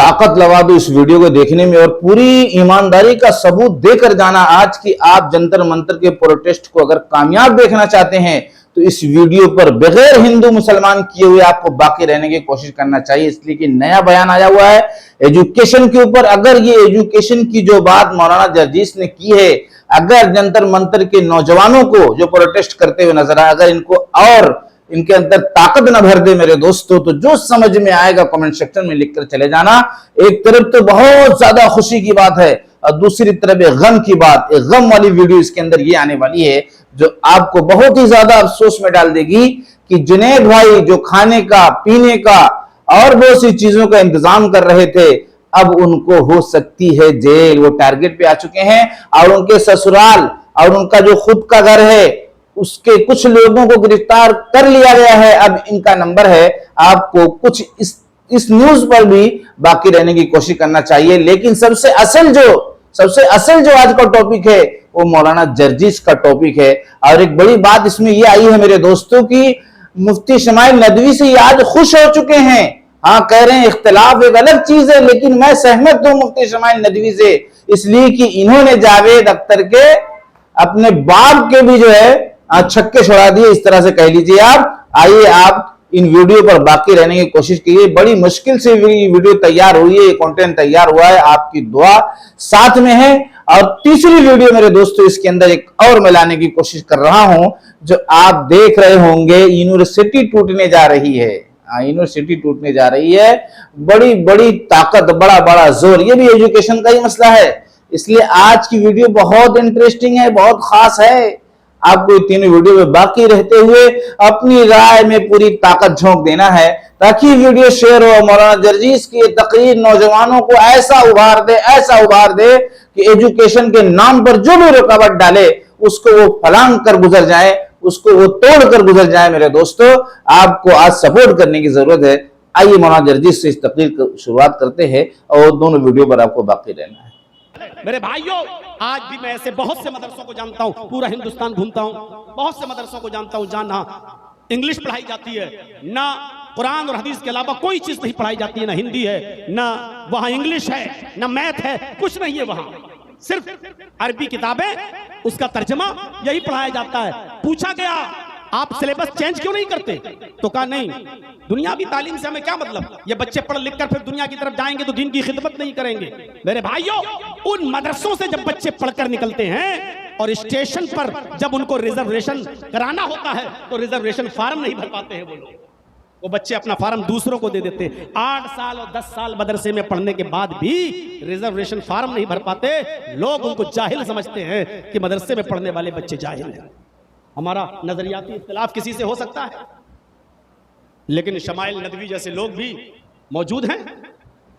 ताकत लगा दो इस वीडियो को देखने में और पूरी ईमानदारी का सबूत देकर जाना आज की आप जंतर मंतर के प्रोटेस्ट को अगर कामयाब देखना चाहते हैं तो इस वीडियो पर बगैर हिंदू मुसलमान किए हुए आपको बाकी रहने की कोशिश करना चाहिए, इसलिए कि नया बयान आया हुआ है एजुकेशन के ऊपर। अगर ये एजुकेशन की जो बात मौलाना जर्जीस ने की है, अगर जंतर मंतर के नौजवानों को जो प्रोटेस्ट करते हुए नजर आए, अगर इनको और इनके अंदर ताकत न भर दे मेरे दोस्तों, तो जो समझ में आएगा कमेंट सेक्शन में लिखकर चले जाना। एक तरफ तो बहुत ज्यादा खुशी की बात है और दूसरी तरफ एक गम की बात, एक गम वाली वीडियो इसके अंदर ये आने वाली है जो आपको बहुत ही ज्यादा अफसोस में डाल देगी कि जुनैद भाई जो खाने का, पीने का और बहुत सी चीजों का इंतजाम कर रहे थे, अब उनको हो सकती है जेल। वो टारगेट पे आ चुके हैं और उनके ससुराल और उनका जो खुद का घर है उसके कुछ लोगों को गिरफ्तार कर लिया गया है। अब इनका नंबर है, आपको कुछ इस न्यूज पर भी बाकी रहने की कोशिश करना चाहिए। लेकिन सबसे असल जो आज का टॉपिक है वो मौलाना जर्जीस का टॉपिक है। और एक बड़ी बात इसमें यह आई है मेरे दोस्तों की मुफ्ती शमाइल नदवी से आज खुश हो चुके हैं। हाँ, कह रहे हैं इख्तिलाफ एक अलग चीज है, लेकिन मैं सहमत हूं मुफ्ती शमाइल नदवी से, इसलिए कि इन्होंने जावेद अख्तर के अपने बाप के भी जो है छक्के छोड़ा दिए, इस तरह से कह लीजिए आप। आइए आप इन वीडियो पर बाकी रहने की कोशिश कीजिए। बड़ी मुश्किल से वीडियो तैयार हुई है, कंटेंट तैयार हुआ है, आपकी दुआ साथ में है। और तीसरी वीडियो मेरे दोस्तों इसके अंदर एक और मैं लाने की कोशिश कर रहा हूं जो आप देख रहे होंगे, यूनिवर्सिटी टूटने जा रही है। यूनिवर्सिटी टूटने जा रही है, बड़ी बड़ी ताकत, बड़ा बड़ा जोर, ये भी एजुकेशन का ही मसला है। इसलिए आज की वीडियो बहुत इंटरेस्टिंग है, बहुत खास है। आपको तीनों वीडियो में बाकी रहते हुए अपनी राय में पूरी ताकत झोंक देना है ताकि वीडियो शेयर हो। मौलाना जर्जीस की तकरीर नौजवानों को ऐसा उभार दे कि एजुकेशन के नाम पर जो भी रुकावट डाले उसको वो फलांग कर गुजर जाए, उसको वो तोड़ कर गुजर जाए। मेरे दोस्तों, आपको आज सपोर्ट करने की जरूरत है। आइए मौलाना जर्जीस से इस तकरीर की शुरुआत करते हैं और दोनों वीडियो पर आपको बाकी रहना है। मेरे भाइयों, आज भी मैं ऐसे बहुत से मदरसों को जानता हूं, पूरा हिंदुस्तान घूमता हूं, बहुत से मदरसों को जानता हूं जहां ना इंग्लिश पढ़ाई जाती है, ना कुरान और हदीस के अलावा कोई चीज नहीं पढ़ाई जाती है, ना हिंदी है, ना वहां इंग्लिश है, ना मैथ है, कुछ नहीं है वहां। सिर्फ अरबी किताबें, उसका तर्जमा, यही पढ़ाया जाता है। पूछा गया आप सिलेबस चेंज क्यों नहीं करते, तो कहा नहीं, दुनियावी तालीम से हमें क्या मतलब, ये बच्चे पढ़ लिख कर फिर दुनिया की तरफ जाएंगे तो दीन की खिदमत नहीं करेंगे। मेरे भाइयों, उन मदरसों से जब बच्चे पढ़कर निकलते हैं और स्टेशन पर जब उनको रिजर्वेशन कराना होता है तो रिजर्वेशन फार्म नहीं भर पाते हैं वो बच्चे अपना फार्म दूसरों को दे देते हैं। 8 साल और 10 साल मदरसे में पढ़ने के बाद भी रिजर्वेशन फार्म नहीं भर पाते। लोग उनको जाहिल समझते हैं कि मदरसे में पढ़ने वाले बच्चे जाहिल हैं। हमारा नजरियाती इख्तिलाफ किसी से हो सकता है, लेकिन शमाइल नदवी जैसे लोग भी मौजूद हैं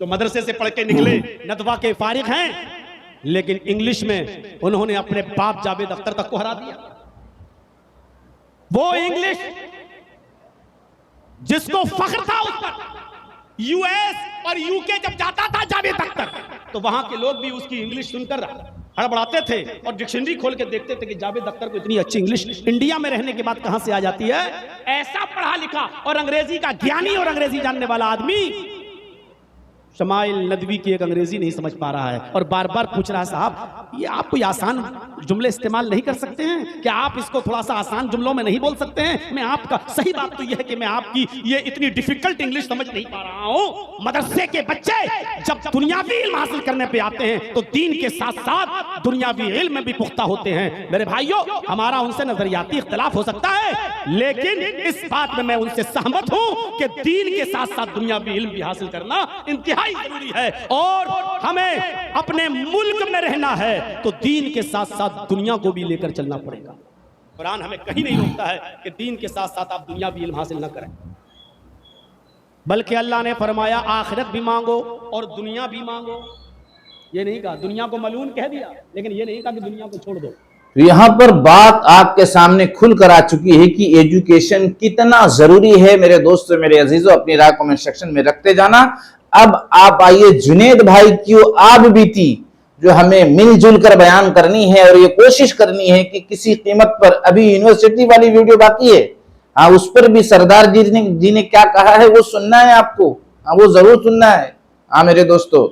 जो मदरसे से पढ़ के निकले, नदवा के फारिग हैं, लेकिन इंग्लिश में उन्होंने अपने बाप जावेद अख्तर तक को हरा दिया। वो इंग्लिश जिसको फख्र था उस पर, यूएस और यूके जब जाता था जावेद अख्तर, तो वहां के लोग भी उसकी इंग्लिश सुनकर हड़बड़ाते थे और डिक्शनरी खोल के देखते थे कि जावेद अख्तर को इतनी अच्छी इंग्लिश इंडिया में रहने के बाद कहां से आ जाती है। ऐसा पढ़ा लिखा और अंग्रेजी का ज्ञानी और अंग्रेजी जानने वाला आदमी शमाइल नदवी की एक अंग्रेजी नहीं समझ पा रहा है और बार बार पूछ रहा है, साहब ये आप कोई आसान जुमले इस्तेमाल नहीं कर सकते हैं क्या, आप इसको थोड़ा सा आसान जुमलों में नहीं बोल सकते हैं। मैं आपका सही बात तो यह है कि मैं आपकी ये इतनी डिफिकल्ट इंग्लिश समझ नहीं पा रहा हूं। मदरसे के बच्चे जब दुनियावी इल्म हासिल करने पे आते हैं तो दीन के साथ साथ दुनियावी इल्म में भी पुख्ता होते हैं। मेरे भाइयों, हमारा उनसे नजरियाती इख्तिलाफ हो सकता है, लेकिन इस बात में मैं उनसे सहमत हूं कि दीन के साथ साथ दुनियावी इल्म भी हासिल करना इंतहाई जरूरी है। और हमें अपने मुल्क में रहना है तो दीन के साथ साथ दुनिया को भी लेकर चलना पड़ेगा। कुरान हमें कहीं नहीं रोकता है कि दीन के साथ साथ आप दुनिया भी इल्म हासिल न करें, बल्कि अल्लाह ने फरमाया आखिरत भी मांगो और दुनिया भी मांगो। ये नहीं कहा दुनिया को मलून कह दिया, लेकिन ये नहीं कहा कि दुनिया को छोड़ दो। यहां पर बात आपके सामने खुलकर आ चुकी है कि एजुकेशन कितना जरूरी है। मेरे दोस्तों, मेरे अजीजों, अपनी राय कमेंट सेक्शन में रखते जाना। अब आप आइए जुनैद भाई की आब बीती जो हमें मिलजुल कर बयान करनी है और ये कोशिश करनी है कि किसी कीमत पर, अभी यूनिवर्सिटी वाली वीडियो बाकी है, हाँ उस पर भी सरदार जी ने क्या कहा है वो सुनना है आपको, हाँ वो जरूर सुनना है। हाँ मेरे दोस्तों,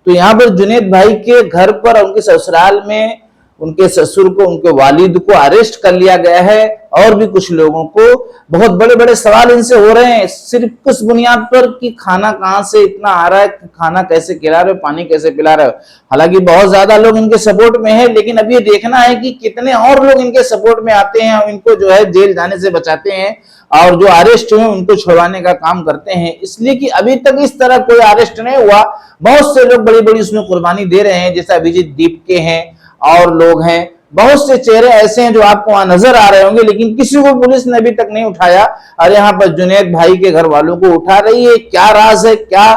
तो यहाँ पर जुनैद भाई के घर पर उनके ससुराल में उनके ससुर को, उनके वालिद को अरेस्ट कर लिया गया है और भी कुछ लोगों को। बहुत बड़े बड़े सवाल इनसे हो रहे हैं सिर्फ किस बुनियाद पर कि खाना कहां से इतना आ रहा है, खाना कैसे खिला रहे हो, पानी कैसे पिला रहे हो। हालांकि बहुत ज्यादा लोग इनके सपोर्ट में है, लेकिन अब ये देखना है कि कितने और लोग इनके सपोर्ट में आते हैं और इनको जो है जेल जाने से बचाते हैं और जो अरेस्ट हुए उनको छुड़वाने का काम करते हैं। इसलिए कि अभी तक इस तरह कोई अरेस्ट नहीं हुआ। बहुत से लोग बड़ी बड़ी उसमें कुर्बानी दे रहे हैं, जैसे अभिजीत दीपके हैं और लोग हैं, बहुत से चेहरे ऐसे हैं जो आपको वहां नजर आ रहे होंगे, लेकिन किसी को पुलिस ने अभी तक नहीं उठाया। और यहाँ पर जुनैद भाई के घर वालों को उठा रही है। क्या राज है, क्या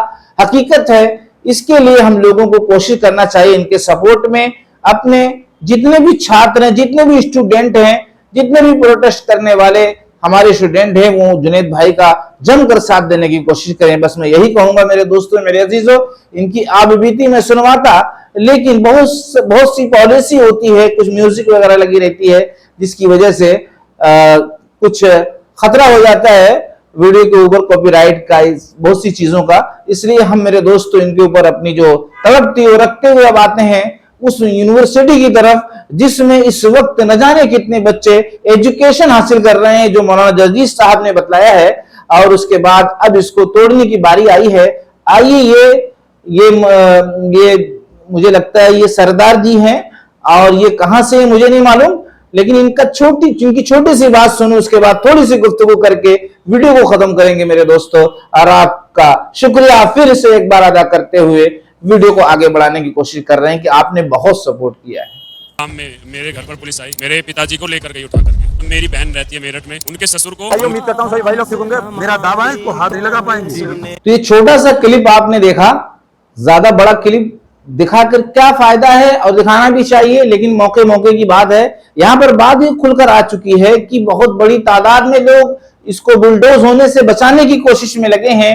हकीकत है, इसके लिए हम लोगों को कोशिश करना चाहिए इनके सपोर्ट में। अपने जितने भी छात्र हैं, जितने भी स्टूडेंट हैं, जितने भी प्रोटेस्ट करने वाले हमारे स्टूडेंट हैं, वो जुनैद भाई का जमकर साथ देने की कोशिश करें। बस मैं यही कहूंगा मेरे दोस्तों, मेरे अजीजों, इनकी आप बीती में सुनवाता, लेकिन बहुत सी पॉलिसी होती है, कुछ म्यूजिक वगैरह लगी रहती है, जिसकी वजह से कुछ खतरा हो जाता है वीडियो के ऊपर कॉपीराइट का, बहुत सी चीजों का। इसलिए हम मेरे दोस्तों इनके ऊपर अपनी जो तलब थी वो रखते हुए अब आते हैं उस यूनिवर्सिटी की तरफ जिसमें इस वक्त न जाने कितने बच्चे एजुकेशन हासिल कर रहे हैं, जो मौलाना जजीज साहब ने बताया है। और उसके बाद अब इसको तोड़ने की बारी आई है। आइए, ये मुझे लगता है ये सरदार जी हैं और ये कहां से मुझे नहीं मालूम, लेकिन इनका छोटी सी बात सुनो, उसके बाद थोड़ी सी गुफ्तगू करके वीडियो को खत्म करेंगे मेरे दोस्तों। और आपका शुक्रिया फिर से एक बार अदा करते हुए वीडियो को आगे बढ़ाने की कोशिश कर रहे हैं कि आपने बहुत सपोर्ट किया है। मेरे घर पर पुलिस आई, मेरे पिताजी को लेकर गई उठा करके। मेरी बहन रहती है मेरठ में, उनके ससुर को। उम्मीद करता हूं सभी भाई लोग सीखेंगे, मेरा दावा है इसको हाथ नहीं लगा पाएंगे। तो ये छोटा सा क्लिप आपने देखा, ज्यादा बड़ा क्लिप दिखाकर क्या फायदा है, और दिखाना भी चाहिए, लेकिन मौके मौके की बात है। यहां पर बात ये खुलकर आ चुकी है कि बहुत बड़ी तादाद में लोग इसको बुलडोज होने से बचाने की कोशिश में लगे हैं।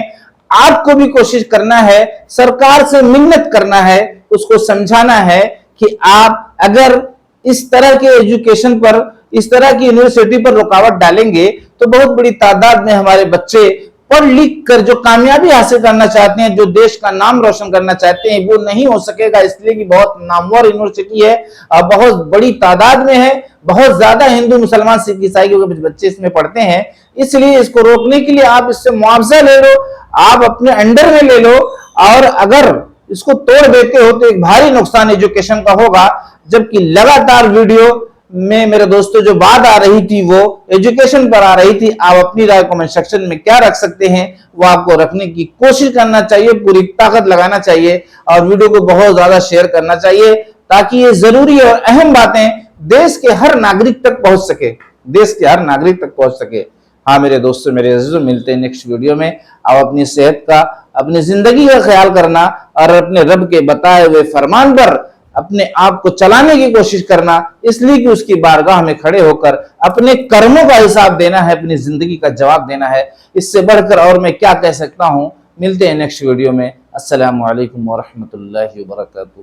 आपको भी कोशिश करना है, सरकार से मिन्नत करना है, उसको समझाना है कि आप अगर इस तरह के एजुकेशन पर, इस तरह की यूनिवर्सिटी पर रुकावट डालेंगे तो बहुत बड़ी तादाद में हमारे बच्चे पढ़ लिख कर जो कामयाबी हासिल करना चाहते हैं, जो देश का नाम रोशन करना चाहते हैं, वो नहीं हो सकेगा। इसलिए कि बहुत नामवर यूनिवर्सिटी है और बहुत बड़ी तादाद में है, बहुत ज्यादा हिंदू मुसलमान सिख ईसाई के बच्चे इसमें पढ़ते हैं। इसलिए इसको रोकने के लिए आप इससे मुआवजा ले लो, आप अपने अंडर में ले लो, और अगर इसको तोड़ देते हो तो एक भारी नुकसान एजुकेशन का होगा। जबकि लगातार वीडियो में मेरे दोस्तों जो बात आ रही थी वो एजुकेशन पर आ रही थी। आप अपनी राय कमेंट सेक्शन में क्या रख सकते हैं वो आपको रखने की कोशिश करना चाहिए, पूरी ताकत लगाना चाहिए और वीडियो को बहुत ज्यादा शेयर करना चाहिए, ताकि ये जरूरी और अहम बातें देश के हर नागरिक तक पहुंच सके, देश के हर नागरिक तक पहुंच सके। हाँ मेरे दोस्तों, मेरे अजीजों, मिलते हैं नेक्स्ट वीडियो में। आप अपनी सेहत का, अपनी जिंदगी का ख्याल करना और अपने रब के बताए हुए फरमान पर अपने आप को चलाने की कोशिश करना, इसलिए कि उसकी बारगाह में खड़े होकर अपने कर्मों का हिसाब देना है, अपनी जिंदगी का जवाब देना है। इससे बढ़कर और मैं क्या कह सकता हूं। मिलते हैं नेक्स्ट वीडियो में। अस्सलामु अलैकुम व रहमतुल्लाहि व बरकातुहू।